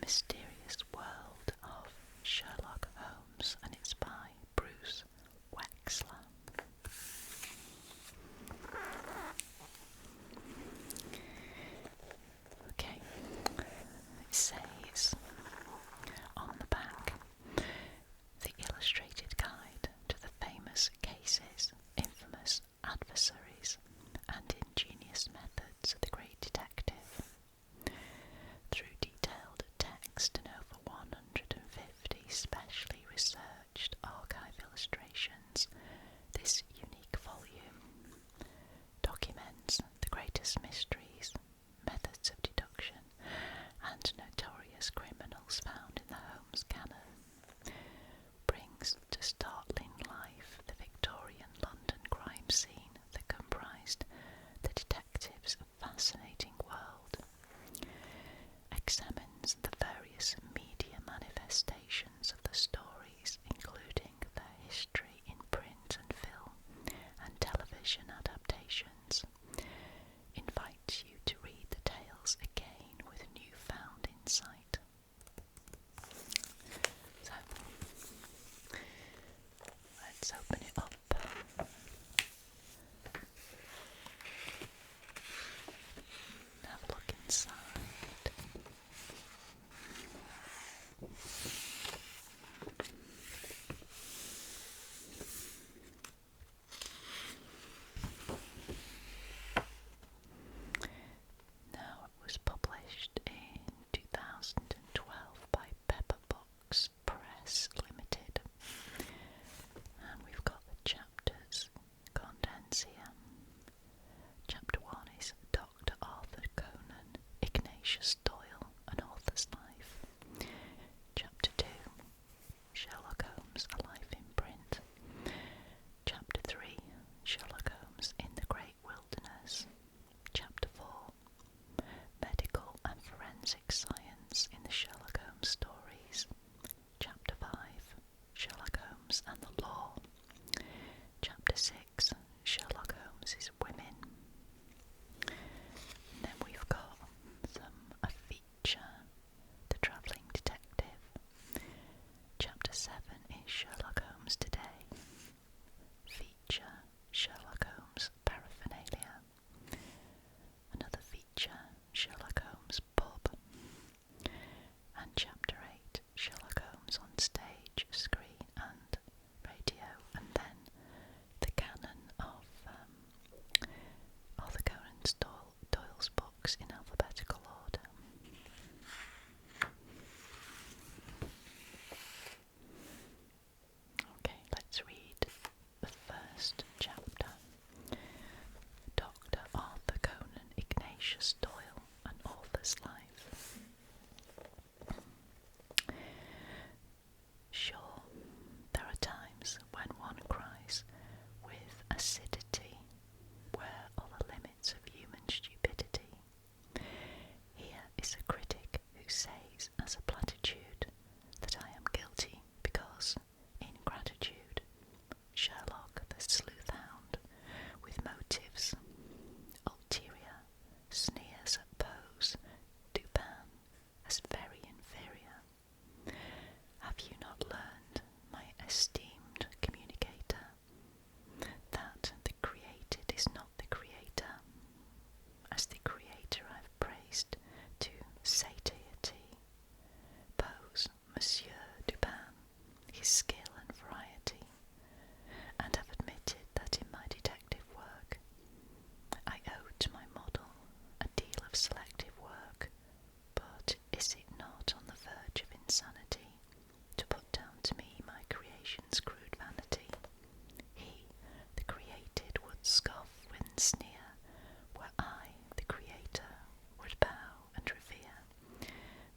Mysterious World of Sherlock Holmes, and it's by Bruce Wexler. Okay, it says on the back, the illustrated guide to the famous cases, infamous adversaries, and ingenious methods of the great detective. Through detailed text and over 150 specially researched archive illustrations, this unique volume documents the greatest mysteries, methods of deduction, and notorious criminals found in the Holmes canon, brings to startling life the Victorian London crime scene that comprised the detective's fascinating world, examines the various media manifestations of the stories, including their history in print and film and television adaptations, invites you to read the tales again with newfound insight. So, let's open it up. Have a look inside. Now, it was published in 2012 by Pepperbox Press Limited, and we've got the chapters condensed here. Chapter 1 is Dr. Arthur Conan Ignatius Doyle, an author's life. Chapter 2, Sherlock Holmes, a life in print. Chapter 3, Sherlock Holmes in the Great Wilderness. Chapter 4, Medical and Forensic Science in the Sherlock Holmes stories. Chapter 5, Sherlock Holmes and the Law. Chapter 6, Sherlock Holmes' Women. And then we've got a feature, The Travelling Detective. Chapter 7 is Sherlock Holmes Today. Feature, Sherlock Holmes Paraphernalia. Another feature, Sherlock Holmes Pub. And Chapter 8, Sherlock Holmes on stage, screen and radio. And then the canon of Arthur Conan Doyle's books in alphabetical order. Okay, let's read the first chapter. Dr. Arthur Conan Ignatius Doyle, an author's life. Sure, there are times when one cries with acidity, where are the limits of human stupidity? Here is a critic who says as a platitude that I am guilty because, in gratitude, Sherlock the sleuth hound, with motives, ulterior, sneers at Poe's, Dupin as very inferior. Have you not learned, my esteemed communicator, that the created is not the creator, as the creator I've praised to satiety, Poe's Monsieur Dupin, his skill and variety, and have admitted that in my detective work I owe to my model a deal of selective work, but is it not on the verge of insanity to put down to me my creation's crude vanity? He, the created, would scoff and sneer, where I, the creator, would bow and revere.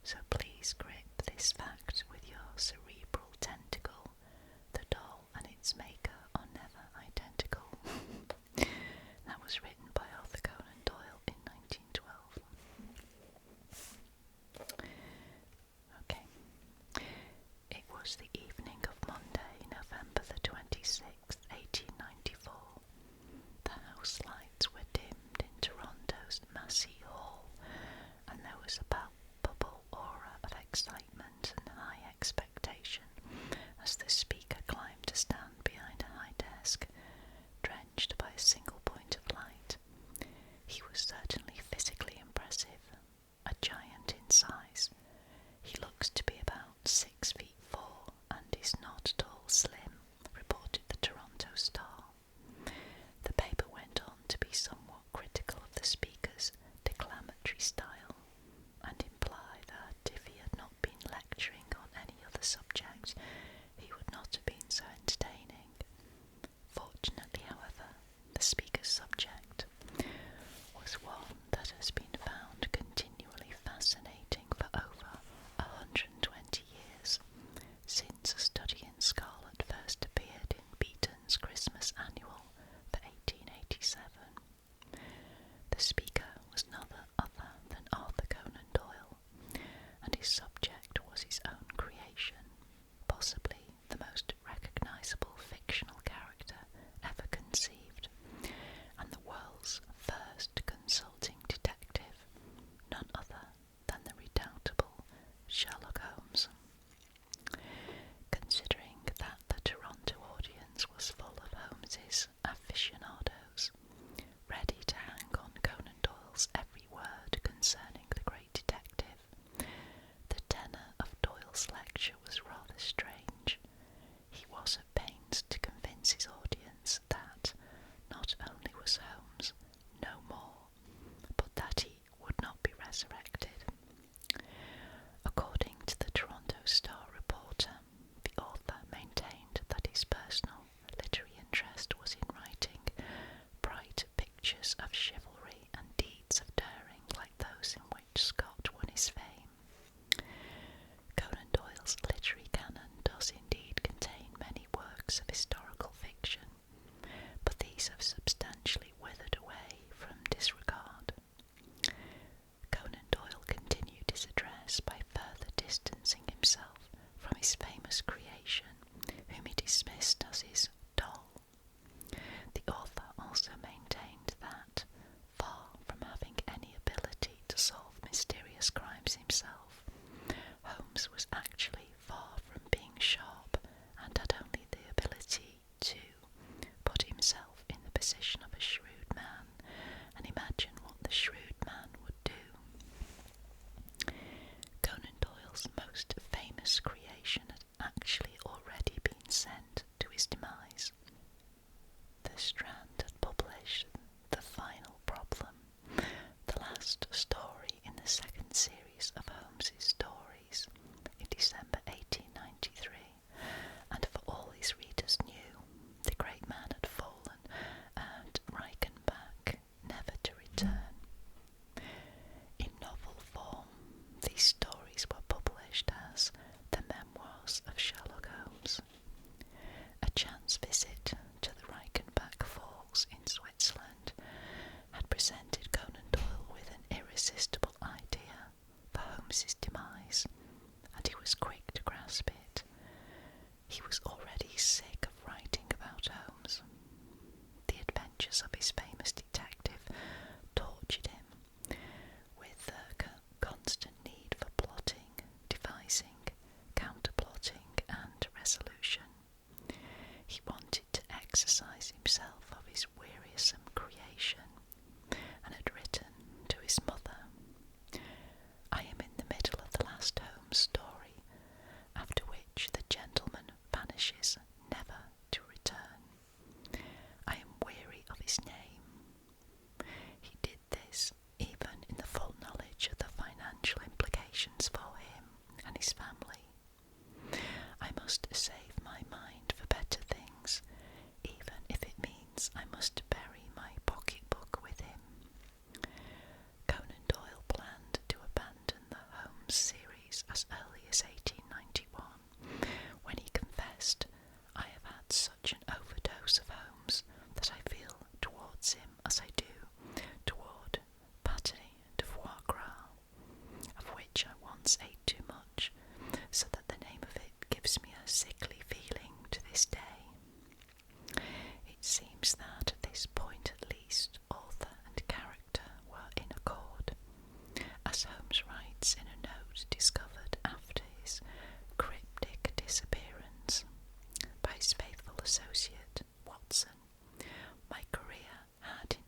So please grip this fact with your cerebral tentacle. The doll and its maker are never identical. That was written by Arthur Conan Doyle in 1912. Okay. It was the evening of Monday, November the 26th, 1894. The house lights were dimmed in Toronto's Massey Hall, and there was a palpable aura of excitement picture was rather strange. He was at pains to convince his audience that not only was Holmes no more, but that he would not be resurrected. According to the Toronto Star reporter, the author maintained that his personal literary interest was in writing bright pictures of chivalry and deeds of daring like those in which Scott won his fame. Conan Doyle's literary canon does indeed contain many works of historical fiction, but these have substantially withered away from disregard. Conan Doyle continued his address by further distancing himself from his famous creation, whom he dismissed as his doll. The author also maintained that, far from having any ability to solve mysterious crimes himself, Holmes was actually far from being sharp and had only the ability to put himself in the position of a shrewd man and imagine what the shrewd man would do. Conan Doyle's most famous creation had actually already been sent to his demise. The Strand had published The Final Problem, the last story in the second series of Holmes's stories, in December 1893, and for all his readers knew, the great man had fallen and Reichenbach never to return. In novel form, these stories were published as The Memoirs of Sherlock Holmes. A chance visit to the Reichenbach Falls in Switzerland had presented Conan Doyle with an irresistible idea for Holmes's demise, and he was quick to grasp it. He was already sick of writing about Holmes. The adventures of his famous detective tortured him with the constant need for plotting, devising, counterplotting, and resolution. He wanted to exercise himself of his wearisome creation, and had written to his mother, "I am in the middle of the last Holmes story, after which the gentleman vanishes never to return. I am weary of his name." He did this even in the full knowledge of the financial implications for him and his family. "I must save my mind for better things, even if it means I must bury my pocketbook with him." Conan Doyle planned to abandon the Holmes series as early as 1891, when he confessed, "I have had such an overdose of Holmes that I feel towards him as I do toward pâté de foie gras, of which I once ate too much, so that the name of it gives me a sickly feeling to this day." It seems that at this point at least author and character were in accord, as Holmes writes in a note discovered after his cryptic disappearance by his faithful associate Watson, "My career had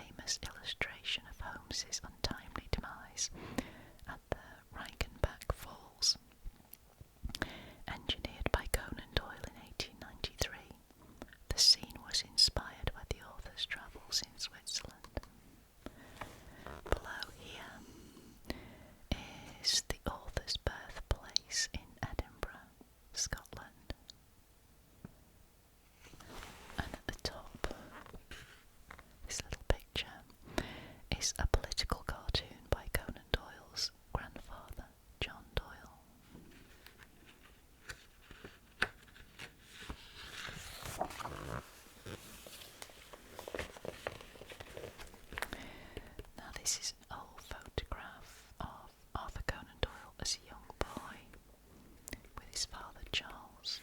famous illustration of Holmes's untimely demise at the Reichenbach Falls. Engineered by Conan Doyle in 1893, the scene was inspired by the author's travels in Switzerland. Below here is the author's birthplace in Edinburgh, Scotland. And at the top, this little picture is a political cartoon by Conan Doyle's grandfather, John Doyle. Now this is an old photograph of Arthur Conan Doyle as a young boy with his father Charles.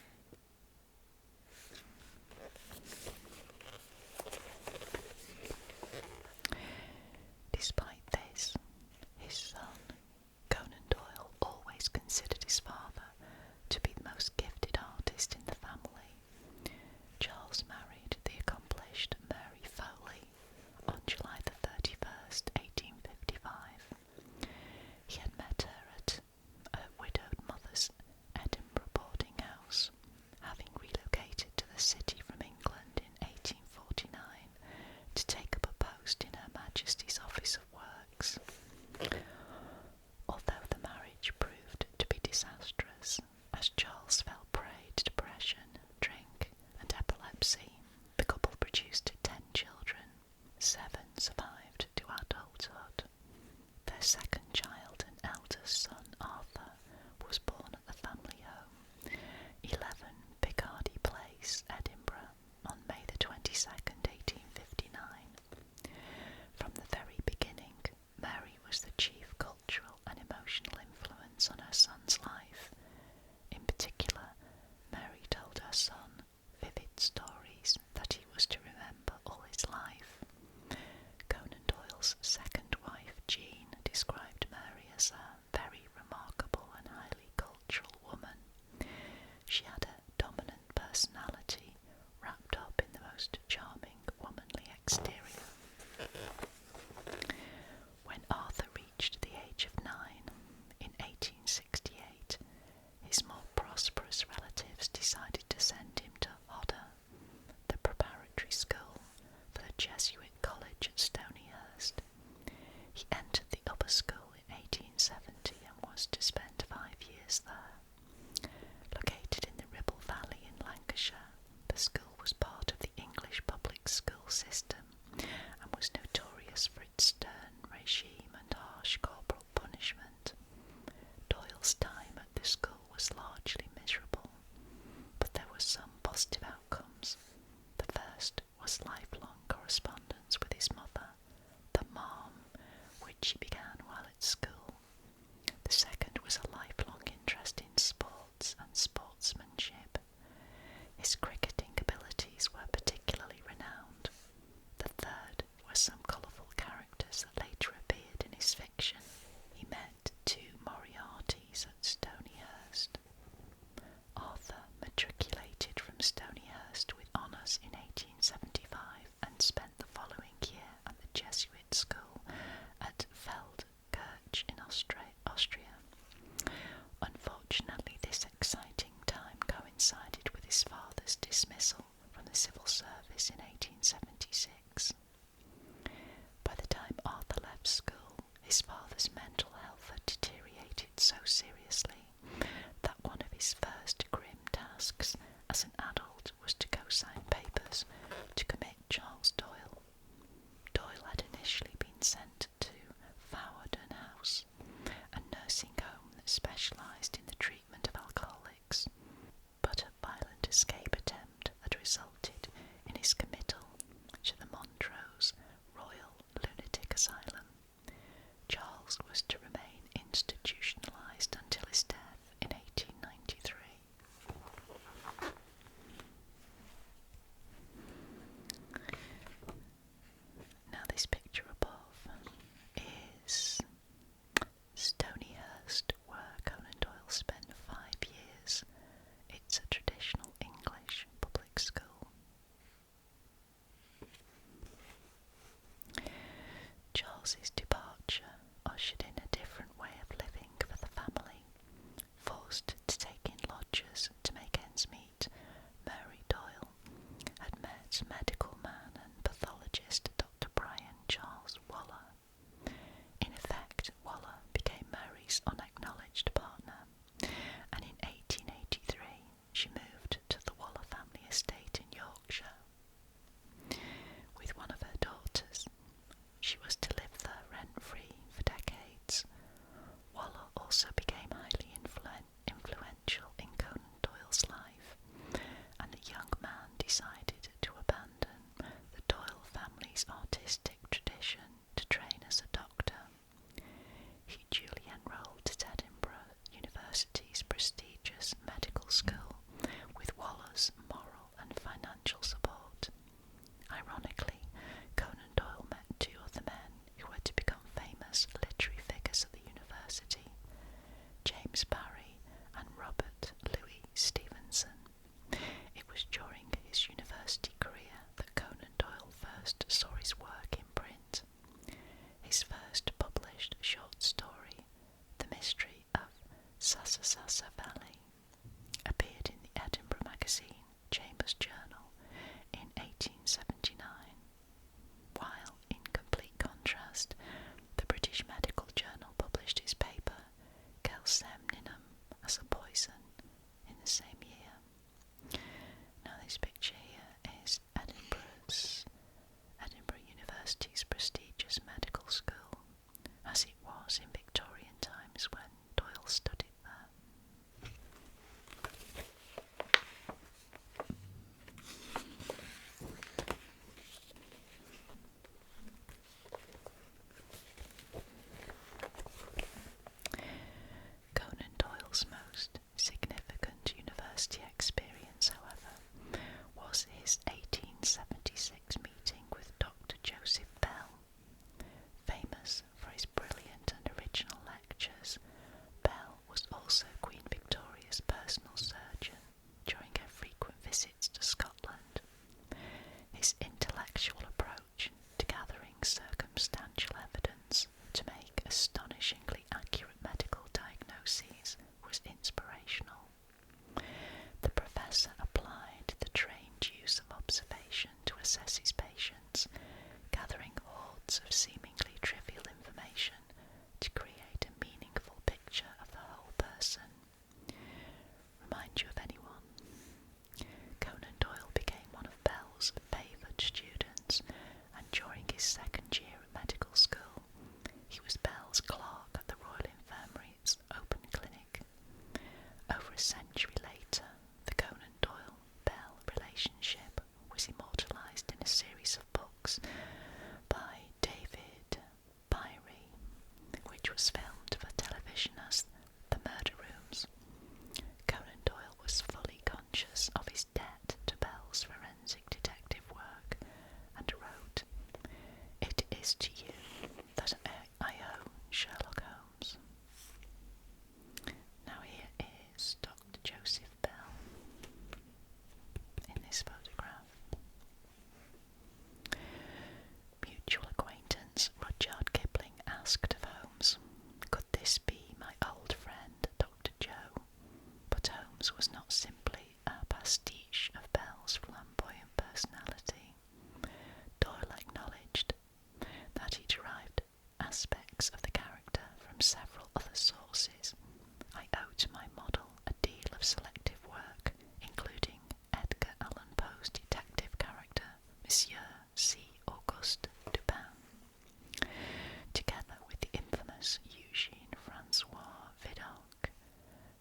Despite this, his son, Conan Doyle, always considered his father to be the most gifted artist in the family. Charles married the accomplished Mary Foley on July the 31st, 1855. He had met her at a widowed mother's Edinburgh boarding house, having relocated to the city from England in 1849 to take up a post in Her Majesty's Office of Works. Although the marriage proved to be disastrous, as Charles fell prey to depression, drink and epilepsy, the couple produced 10 children. 7 survived to adulthood. Their second child and eldest son, Arthur, was born at the family home, 11 Picardy Place, Edinburgh, on May the 22nd, 1859. From the very beginning, Mary was the chief cultural and emotional influence on her son's life. In particular, Mary told her son vivid stories that he was to remember all his life. Conan Doyle's second wife, Jean, described Mary as a very remarkable and highly cultural woman. She had a dominant personality wrapped up in the most charming womanly exterior. When Arthur reached the age of 9, in 1868, his more prosperous relatives decided to send him to Hodder, the preparatory school for the Jesuit college at Stonyhurst. He entered the upper school in 1870 and was to spend 5 years there. Located in the Ribble Valley in Lancashire, the school was part of the English public school system and was notorious for its stern regime and harsh corporal punishment. Doyle's time at the school was largely miserable, but there were some positive outcomes. The first was lifelong correspondence with his mother, the Mom, which he began while at school. The second was a lifelong interest in sports and sportsmanship. His cricketing abilities were particularly renowned. The third were some colourful characters that later appeared in his fiction. He met 2 Moriartys at Stonyhurst. Arthur matriculated from Stonyhurst with honours in 1875 and spent the following year at the Jesuit school at Feldkirch in Austria. Unfortunately, this exciting time coincided with his father's dismissal from the civil service in 1876. By the time Arthur left school, his father's mental health had deteriorated so seriously that one of his first grim tasks as an adult was to go sign papers to commit Charles Doyle. Doyle had initially been sent to Fowardon House, a nursing home that specialised in the treatment of alcoholics, but a violent escape attempt had resulted in his committal to the Montrose Royal Lunatic Asylum. Charles was to remain institutionalised until his death in 1893. 1st, the British Medical Journal published its paper Calcemninum as a poison in the same year. Now this picture here is Edinburgh University's prestigious medical school, as it was in Victorian times when Doyle studied there. Conan Doyle's most significant university experience, however, was his 1876 meeting with Dr. Joseph Bell. Famous for his brilliant and original lectures, Bell was also Queen Victoria's personal surgeon during her frequent visits to Scotland. His intellectual approach to gathering circumstantial evidence to make astonishingly accurate medical diagnoses was inspirational. The professor applied the trained use of observation to assess his patients, gathering hordes of seemingly trivial information to create a meaningful picture of the whole person. Remind you of anyone? Conan Doyle became one of Bell's favoured students, and during his second year at medical school, he was Bell's clerk at the Royal Infirmary's open clinic. Over a century later, the Conan Doyle-Bell relationship was immortalised in a series of books by David Byrie, which was filmed for television as The Murder Rooms. Conan Doyle was fully conscious of his debt to Bell's forensic detective work and wrote, "It is to you that I owe Sherlock Holmes." Now here is Dr. Joseph Bell in this photograph. Mutual acquaintance Rudyard Kipling asked of Holmes, "Could this be my old friend Dr. Joe?" But Holmes was not simply a pastiche of Bell's flamboyant personality. Doyle acknowledged that he derived aspects of the character from several other sources. "I owe to my model a deal of selective work, including Edgar Allan Poe's detective character, Monsieur C. Auguste Dupin, together with the infamous Eugene Francois Vidocq.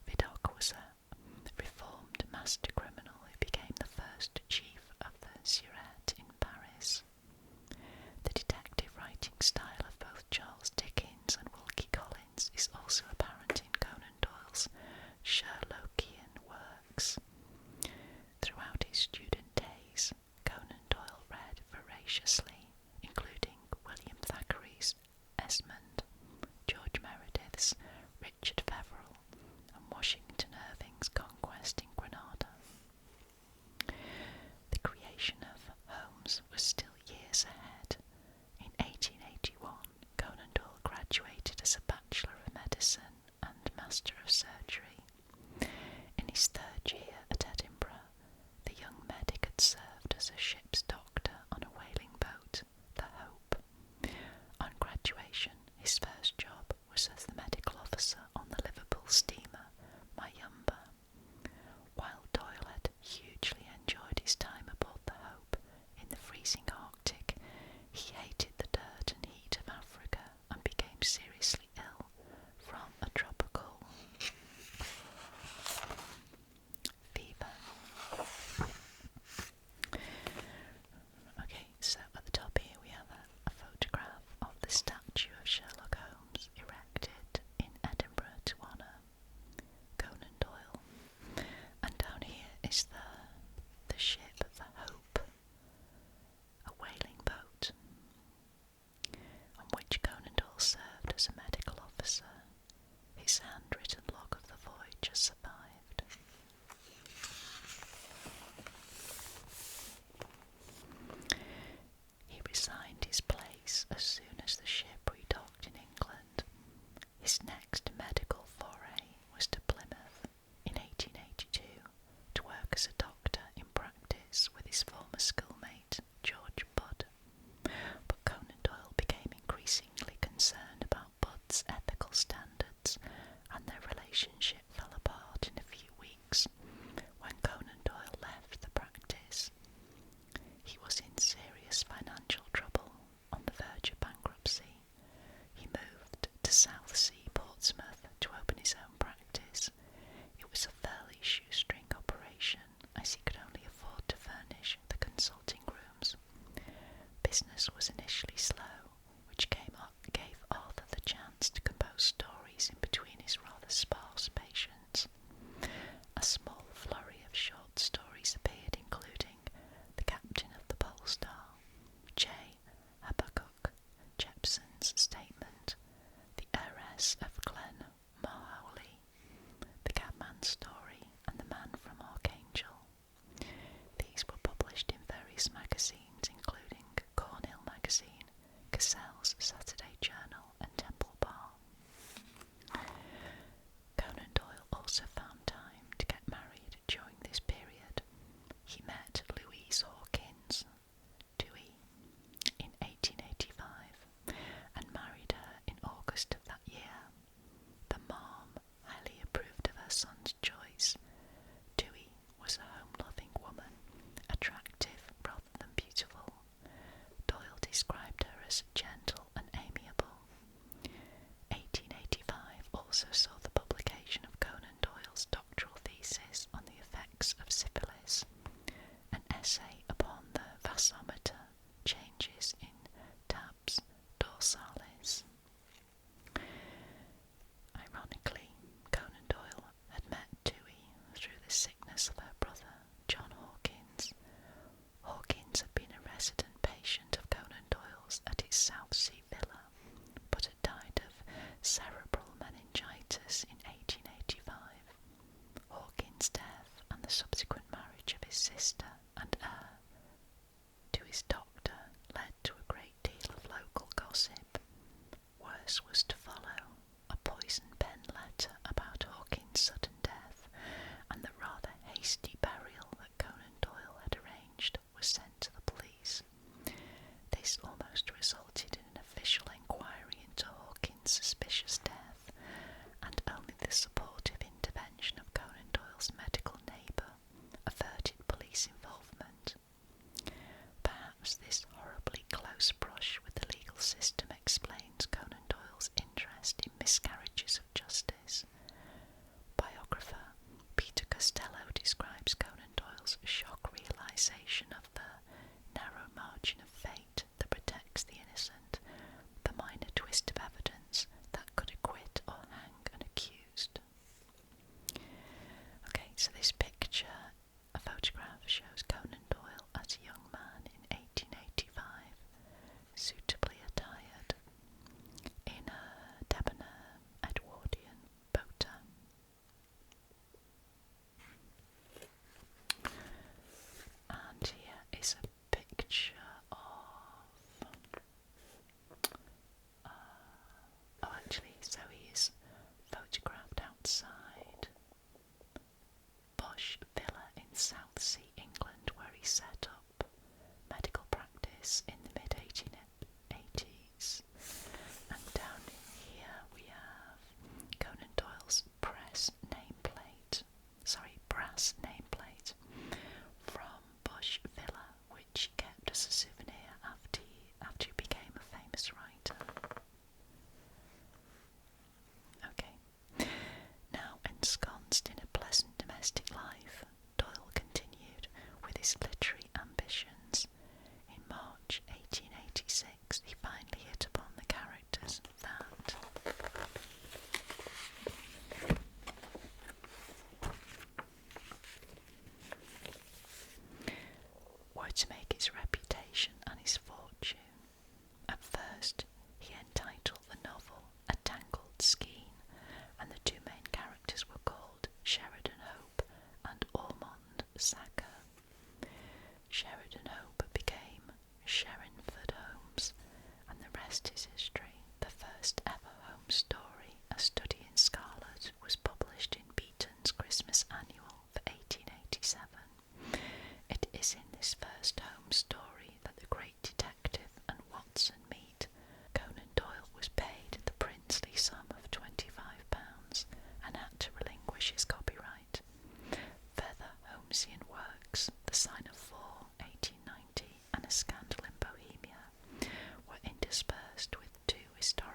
Vidocq was a reformed master criminal who became the first chief of the Sûreté in Paris. The detective writing style of both Charles Dickens and Wilkie Collins is also apparent in Conan Doyle's Sherlockian works. Throughout his student days, Conan Doyle read voraciously, including William Thackeray's Esmond, George Meredith's Richard Feverel, and Washington Irving's Conquest in Granada. The creation of Holmes was still years ahead. In 1881, Conan Doyle graduated as a Bachelor of Medicine and Master of Surgery. In his third year at Edinburgh, the young medic had served as a ship's doctor on a whaling boat, the Hope. On graduation, his first job was as the medical officer on the Liverpool steamer Mayumba. While Doyle had hugely enjoyed his time aboard the Hope in the freezing Arctic, he hated the dirt and heat of Africa and became seriously ill from a tropical fever. Okay, so at the top here we have a photograph of the statue of Sherlock Holmes erected in Edinburgh to honour Conan Doyle. And down here is the ship, the Hope, a whaling boat, on which Conan Doyle served as a medical officer. His handwritten log of the voyage has survived. He resigned his place as soon as the ship redocked in England. His next medical foray was to Plymouth in 1882 to work as a doctor in practice with his former schoolmate George Budd. But Conan Doyle became increasingly increasingly concerned about Bud's ethical standards, and their relationship fell apart in a few weeks when Conan Doyle left the practice. He was in serious financial trouble, on the verge of bankruptcy. He moved to Southsea, Portsmouth, to open his own practice. It was a fairly shoestring operation, as he could only afford to furnish the consulting rooms. Business was initially slow, which gave Arthur the chance to compose stories in between his rather sparse patients. A small flurry of short stories appeared, including The Captain of the Pole Star, J. Habakkuk Jepson's Statement, The Heiress of Glen Mahowley, The Cabman's Story, and The Man from Archangel. These were published in various magazines, including Cornhill Magazine, Cassell's Saturday Journal, and Temple Bar. Conan Doyle also found time to get married during this period. He met Louise Hawkins, Dewey, in 1885 and married her in August of that year. The mom highly approved of her son's choice. Dewey was a home-loving woman, attractive rather than beautiful. Doyle described her as gentle and amiable. 1885 also saw the publication of Conan Doyle's doctoral thesis on the effects of syphilis, an essay upon the vasometer changes in tabs dorsalis. Ironically, Conan Doyle had met Dewey through the sickness of her brother, John Hawkins. Hawkins had been a resident patient of Conan Doyle's at his Southsea villa, but had died of cerebral meningitis in 1885. Hawkins' death and the subsequent marriage of his sister and heir to his doctor led to a great deal of local gossip. Worse was to follow. A poison pen letter about Hawkins' sudden death and the rather hasty burial that Conan Doyle had arranged was sent to the police. This almost resulted in an official inquiry into Hawkins' suspicious death, and only the supportive intervention of Conan Doyle's medical neighbour averted police involvement. Perhaps this horribly close brush with the legal system explains Conan Doyle's interspersed with two historical